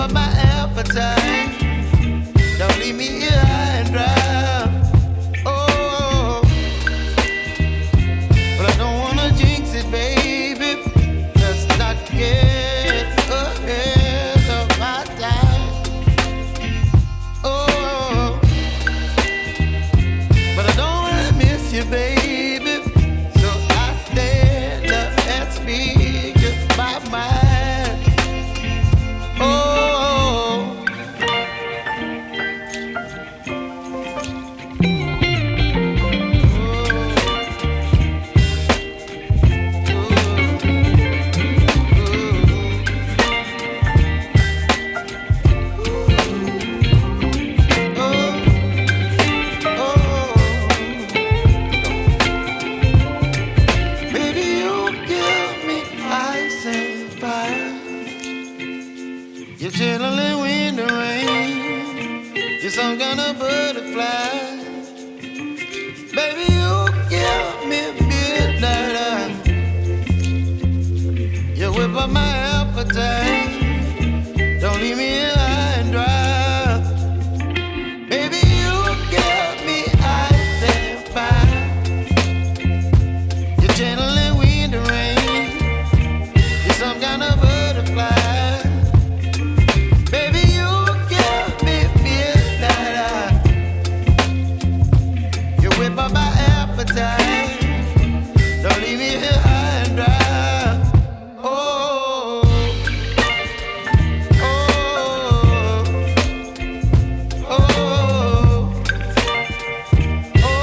up my appetite. Don't leave me here high and dry. Oh, but I don't wanna jinx it, baby. Let's not get ahead of my time. Oh, but I don't wanna miss you, baby. So I stand up and speak just my mind. Oh. You're chilling in the rain. You're some kind of butterfly. Baby, you give me midnight. You whip up my appetite. Don't leave me here high and dry. Baby, you give me ice and fire. You're channeling wind and rain. You're some kind of butterfly. Don't leave me here high and dry. Oh, oh, oh, oh,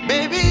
Baby,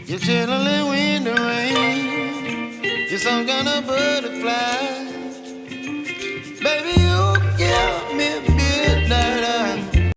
You're chilling in wind and rain. You're some kind of butterfly.